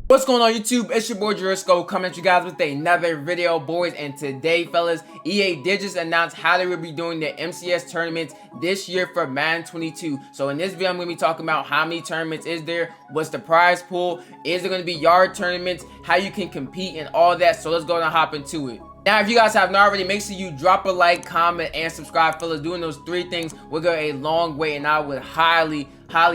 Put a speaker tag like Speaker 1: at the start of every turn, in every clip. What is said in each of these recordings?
Speaker 1: What's going on YouTube? It's your boy Jurisco coming at you guys with another video, boys. And today, fellas, EA did just announce how they will be doing the MCS tournaments this year for Madden 22. So in this video, I'm going to be talking about how many tournaments is there, what's the prize pool, is there going to be yard tournaments, how you can compete and all that. So let's go and hop into it. Now, if you guys have not already, make sure you drop a like, comment, and subscribe, fellas. Doing those three things will go a long way, and I would highly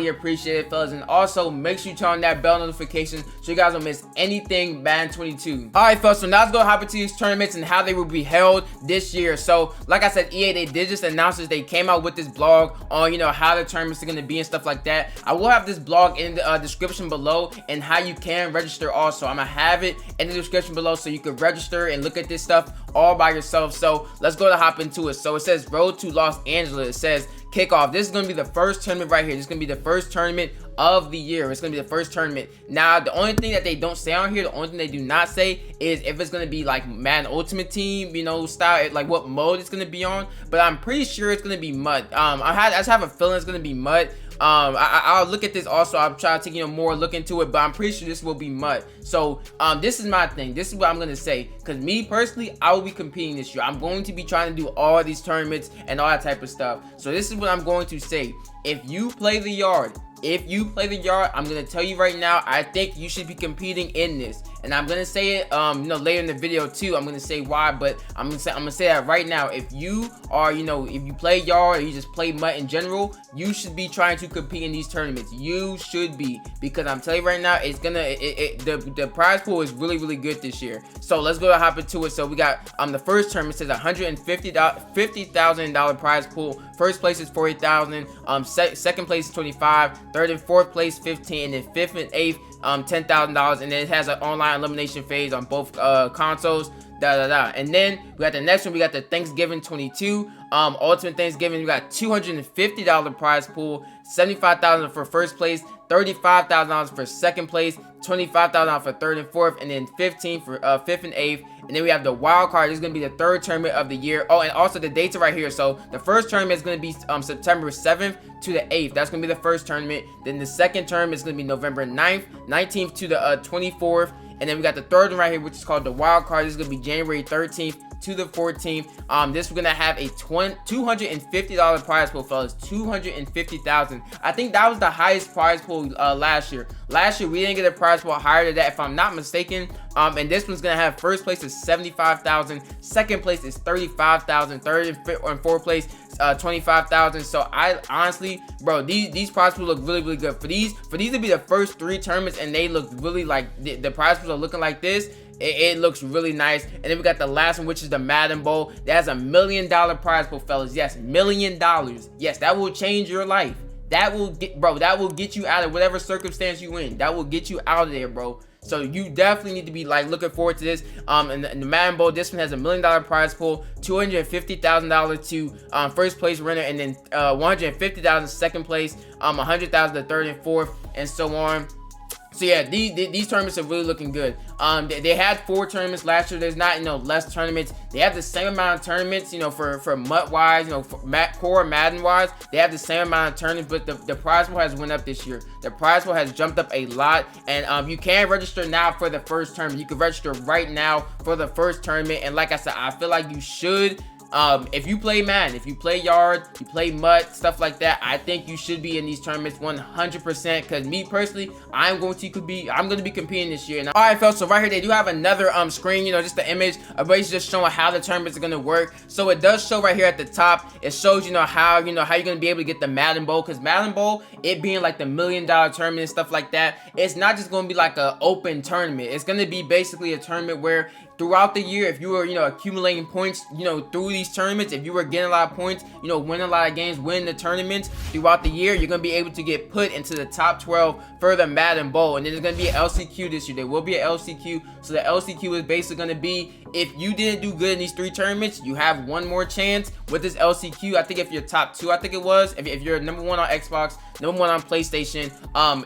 Speaker 1: appreciate it, fellas. And also make sure you turn on that bell notification so you guys don't miss anything Madden 22. Alright, fellas, so now let's go hop into these tournaments and how they will be held this year. So like I said, EA, they did just announce this. They came out with this blog on how the tournaments are going to be and stuff like that. I will have this blog in the description below and how you can register also. I'm gonna have it in the description below so you can register and look at this stuff all by yourself. So let's go to hop into it. So it says Road to Los Angeles. It says kickoff. This is going to be the first tournament right here. This is going to be the first tournament of the year. It's going to be the first tournament. Now, the only thing that they don't say on here, the only thing they do not say is if it's going to be like Madden Ultimate Team, style, like what mode it's going to be on. But I'm pretty sure it's going to be mud. I just have a feeling it's going to be mud. I'll look at this also. I'll try to take more look into it, but I'm pretty sure this will be mud. So this is my thing. This is what I'm gonna say, because me personally, I will be competing this year. I'm going to be trying to do all these tournaments and all that type of stuff. So this is what I'm going to say. If you play the yard, I'm gonna tell you right now, I think you should be competing in this. And I'm gonna say it later in the video too. I'm gonna say why, but I'm gonna say that right now. If you are, if you play yard or you just play MUT in general, you should be trying to compete in these tournaments. You should be, because I'm telling you right now, it's gonna the prize pool is really good this year. So let's go hop into it. So we got the first tournament says $150,000 prize pool. First place is $40,000. Second place is $25,000. Third and fourth place $15,000, and then fifth and eighth $10,000, and then it has an online elimination phase on both consoles. And then we got the next one. We got the Thanksgiving 22 Ultimate Thanksgiving. We got $250 prize pool, $75,000 for first place, $35,000 for second place, $25,000 for third and fourth, and then $15,000 for fifth and eighth. And then we have the wild card. This is going to be the third tournament of the year. Oh, and also the dates are right here. So the first tournament is going to be September 7th to the 8th. That's going to be the first tournament. Then the second tournament is going to be November 9th, 19th to the 24th. And then we got the third one right here, which is called the wild card. This is going to be January 13th to the 14th. This we're gonna have a $250 prize pool, fellas. $250,000. I think that was the highest prize pool last year. Last year we didn't get a prize pool higher than that, if I'm not mistaken. And this one's gonna have first place is $75,000, second place is $35,000, third and fourth place 25,000. So I honestly, bro, these prize pools look really good. For these to be the first three tournaments, and they look really like the prize pools are looking like this. It looks really nice. And then we got the last one, which is the Madden Bowl. That has $1 million prize pool, fellas. Yes, $1 million. Yes, that will change your life. That will get you out of whatever circumstance you in. That will get you out of there, bro. So you definitely need to be looking forward to this. And the Madden Bowl, this one has $1 million prize pool, $250,000 to first place winner, and then $150,000 second place, $100,000 to third and fourth, and so on. So yeah, these tournaments are really looking good. They had 4 tournaments last year. There's not less tournaments. They have the same amount of tournaments, for MUT wise, for core Madden wise. They have the same amount of tournaments, but the prize pool has went up this year. The prize pool has jumped up a lot, and you can register now for the first tournament. You can register right now for the first tournament, and like I said, I feel like you should. If you play Madden, if you play yard, you play MUT, stuff like that, I think you should be in these tournaments 100%. Because me personally, I'm going to be competing this year. All right, fellas. So right here they do have another screen, just the image of basically just showing how the tournaments are gonna work. So it does show right here at the top. It shows how you're gonna be able to get the Madden Bowl, because Madden Bowl, it being like the $1 million tournament and stuff like that, it's not just gonna be like an open tournament. It's gonna be basically a tournament where throughout the year, if you were accumulating points through these tournaments, if you were getting a lot of points, winning a lot of games, winning the tournaments throughout the year, you're gonna be able to get put into the top 12 for the Madden Bowl. And then there's gonna be an LCQ this year. There will be an LCQ. So the LCQ is basically gonna be, if you didn't do good in these 3 tournaments, you have one more chance with this LCQ. I think if you're top 2, I think it was, if you're number 1 on Xbox, number 1 on PlayStation,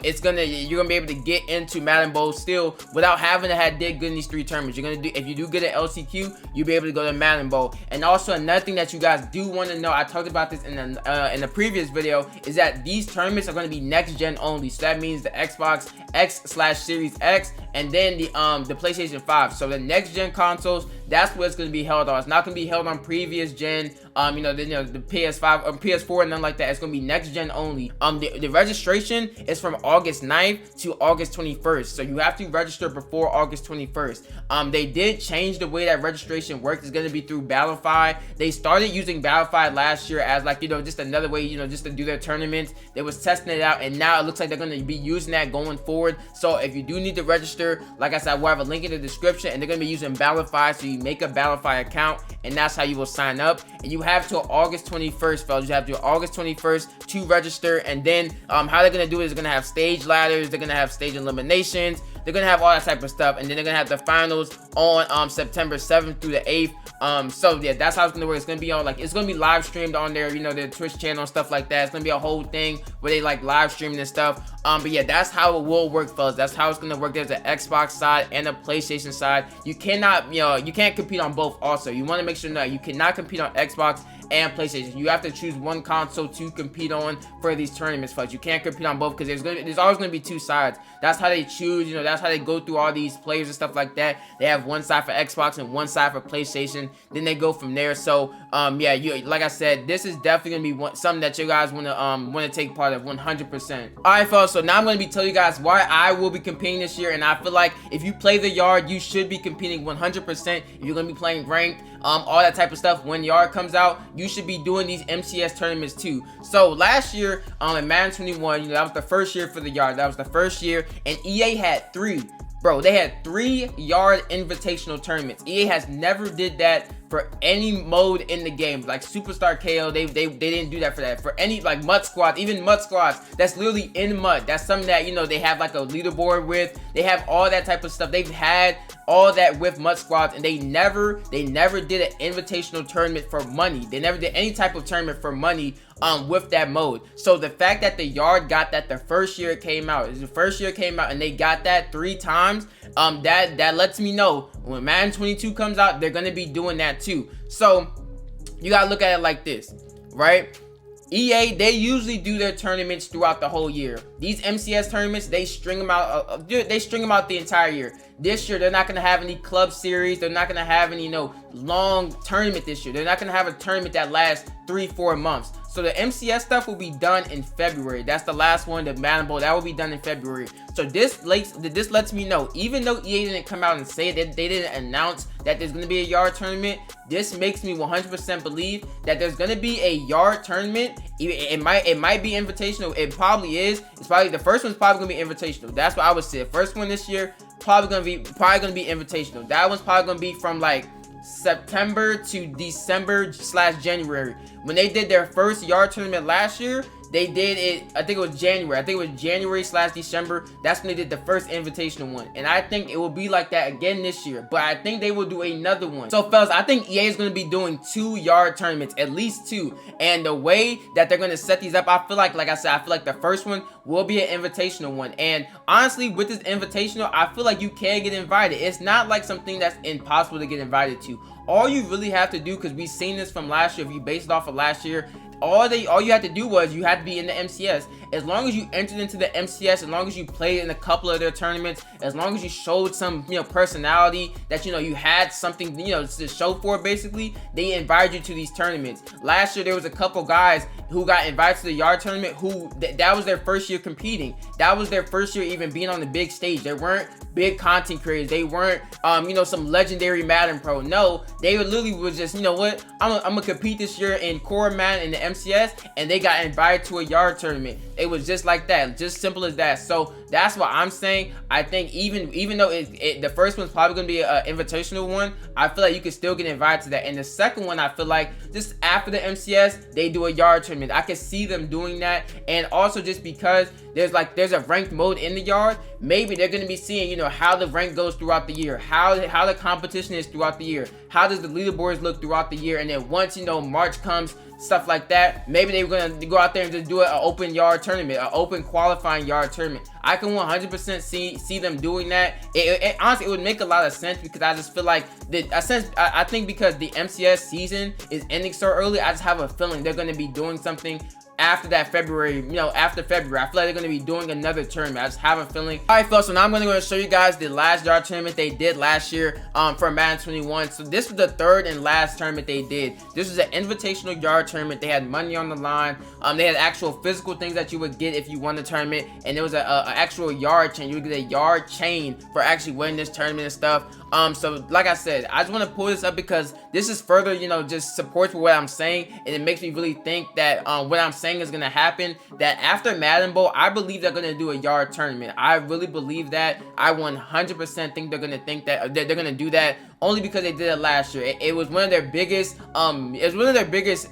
Speaker 1: you're gonna be able to get into Madden Bowl still without having to have did good in these 3 tournaments. If you do good at LCQ, you'll be able to go to Madden Bowl. And also another thing that you guys do want to know, I talked about this in the previous video, is that these tournaments are going to be next gen only. So that means the Xbox X/Series X and then the PlayStation 5. So the next gen consoles, that's where it's going to be held on. It's not going to be held on previous gen, the PS5 or PS4 and nothing like that. It's going to be next gen only. The registration is from August 9th to August 21st. So you have to register before August 21st. They did change the way that registration works. It's going to be through Battlefy. They started using Battlefy last year as like, just another way, just to do their tournaments. They was testing it out, and now it looks like they're going to be using that going forward. So if you do need to register, like I said, we'll have a link in the description, and they're going to be using Battlefy. So you make a Battlefy account, and that's how you will sign up. And you have till August 21st, fellas. You have till August 21st to register. And then how they're going to do it is they're going to have stage ladders. They're going to have stage eliminations. They're going to have all that type of stuff. And then they're going to have the finals on September 7th through the 8th. So yeah, that's how it's going to work. It's going to be on, like, it's going to be live streamed on their, their Twitch channel and stuff like that. It's going to be a whole thing where they like live streaming and stuff. But yeah, that's how it will work, fellas. That's how it's going to work. There's an Xbox side and a PlayStation side. You cannot, you can't compete on both also. You want to make sure that you cannot compete on Xbox and PlayStation. You have to choose one console to compete on for these tournaments, folks. You can't compete on both because there's always going to be two sides. That's how they choose, that's how they go through all these players and stuff like that. They have one side for Xbox and one side for PlayStation. Then they go from there. So yeah, like I said, this is definitely going to be something that you guys want to take part of 100%. All right, folks. So now I'm going to be telling you guys why I will be competing this year, and I feel like if you play the yard, you should be competing 100%. If you're going to be playing ranked, all that type of stuff, when yard comes out, you should be doing these MCS tournaments too. So last year in Madden 21, that was the first year for the yard. That was the first year, and EA had three. Bro, they had 3 yard invitational tournaments. EA has never did that for any mode in the game. Like Superstar KO, they didn't do that for that. For any, like, mud squads, even mud squads, that's literally in mud. That's something that, they have like a leaderboard with. They have all that type of stuff. They've had all that with mud squads, and they never did an invitational tournament for money. They never did any type of tournament for money with that mode. So the fact that the yard got that the first year it came out, and they got that 3 times, that lets me know when Madden 22 comes out, they're gonna be doing that too. So you gotta look at it like this, right? EA, they usually do their tournaments throughout the whole year. These MCS tournaments, they string them out. They string them out the entire year. This year, they're not gonna have any club series. They're not gonna have any long tournament this year. They're not gonna have a tournament that lasts 3-4 months. So the MCS stuff will be done in February. That's the last one, the Madden Bowl. That will be done in February. So this lets me know, even though EA didn't come out and say that they didn't announce that there's gonna be a yard tournament, this makes me 100% believe that there's gonna be a yard tournament. It might be invitational. It probably is. It's probably the first one's probably gonna be invitational. That's what I would say. First one this year probably gonna be invitational. That one's probably gonna be from like September to December/January. When they did their first yard tournament last year, they did it, I think it was January. I think it was January/December. That's when they did the first invitational one. And I think it will be like that again this year. But I think they will do another one. So, fellas, I think EA is going to be doing 2 yard tournaments, at least 2. And the way that they're going to set these up, I feel like I said, I feel like the first one will be an invitational one. And honestly, with this invitational, I feel like you can get invited. It's not like something that's impossible to get invited to. All you really have to do, because we've seen this from last year, if you base it off of last year, all you had to do was you had to be in the MCS. As long as you entered into the MCS, as long as you played in a couple of their tournaments, as long as you showed some personality, that you had something to show for, basically, they invited you to these tournaments. Last year there was a couple guys who got invited to the yard tournament who that was their first year competing. That was their first year even being on the big stage. They weren't big content creators. They weren't some legendary Madden pro. No, they literally was just, what, I'm gonna compete this year in core Madden in the MCS, and they got invited to a yard tournament. It was just like that, just simple as that. So that's what I'm saying. I think even though the first one's probably gonna be an invitational one, I feel like you can still get invited to that. And the second one, I feel like just after the MCS, they do a yard tournament. I can see them doing that. And also just because there's a ranked mode in the yard, maybe they're gonna be seeing how the rank goes throughout the year, how the competition is throughout the year, how does the leaderboards look throughout the year, and then once March comes, stuff like that, maybe they're gonna go out there and just do an open yard tournament, an open qualifying yard tournament. I can 100% see them doing that. Honestly, it would make a lot of sense, because I just feel like I think because the MCS season is ending so early, I just have a feeling they're gonna be doing something after that February, after February. I feel like they're going to be doing another tournament. I just have a feeling. All right, folks, so now I'm going to show you guys the last yard tournament they did last year for Madden 21. So this was the third and last tournament they did. This was an invitational yard tournament. They had money on the line. They had actual physical things that you would get if you won the tournament, and there was a actual yard chain. You would get a yard chain for actually winning this tournament and stuff. So like I said, I just want to pull this up because this is further, just supports what I'm saying, and it makes me really think that what I'm saying is gonna happen. That after Madden Bowl, I believe they're gonna do a yard tournament. I really believe that. I 100% think they're gonna they're gonna do that, only because they did it last year. It was one of their biggest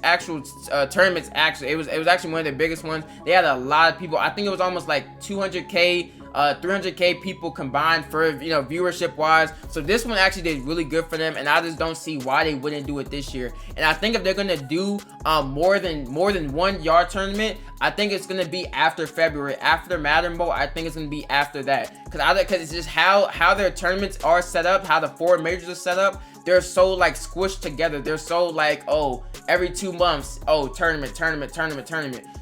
Speaker 1: actual tournaments. Actually, it was actually one of their biggest ones. They had a lot of people. I think it was almost like 200K 300K people combined for viewership wise. So this one actually did really good for them, and I just don't see why they wouldn't do it this year. And I think if they're gonna do more than 1 yard tournament, I think it's gonna be after February, after Madden Bowl. I think it's gonna be after that, because it's just how their tournaments are set up, how the 4 majors are set up. They're so like squished together. They're so like, oh, every 2 months, oh, tournament.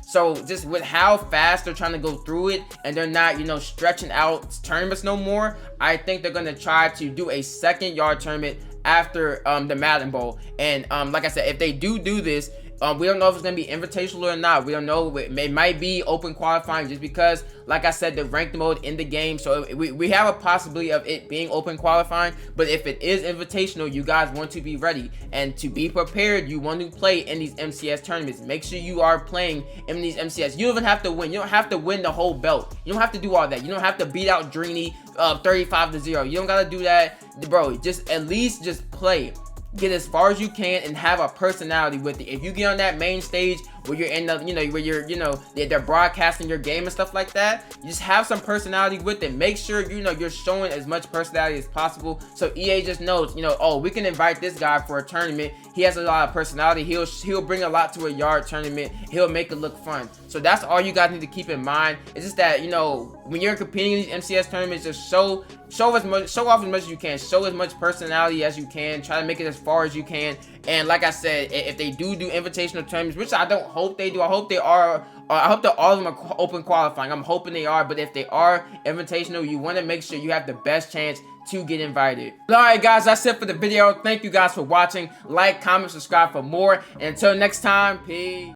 Speaker 1: So just with how fast they're trying to go through it, and they're not, stretching out tournaments no more, I think they're gonna try to do a 2nd yard tournament after the Madden Bowl. And like I said, if they do this, we don't know if it's going to be invitational or not. We don't know. It might be open qualifying, just because, like I said, the ranked mode in the game. So we have a possibility of it being open qualifying. But if it is invitational, you guys want to be ready and to be prepared. You want to play in these MCS tournaments. Make sure you are playing in these MCS. You don't even have to win. You don't have to win the whole belt. You don't have to do all that. You don't have to beat out Tourney 35-0. You don't got to do that, bro. Just at least just play. Get as far as you can and have a personality with it. If you get on that main stage where you're in the, where you're, they're broadcasting your game and stuff like that, you just have some personality with it. Make sure, you're showing as much personality as possible, so EA just knows, oh, we can invite this guy for a tournament. He has a lot of personality. He'll bring a lot to a yard tournament. He'll make it look fun. So that's all you guys need to keep in mind. It's just that, when you're competing in these MCS tournaments, just show off as much as you can. Show as much personality as you can. Try to make it as far as you can. And like I said, if they do invitational tournaments, which I don't hope they do, I hope they are. I hope that all of them are open qualifying. I'm hoping they are. But if they are invitational, you want to make sure you have the best chance to get invited. Alright guys, that's it for the video. Thank you guys for watching. Like, comment, subscribe for more. And until next time, peace.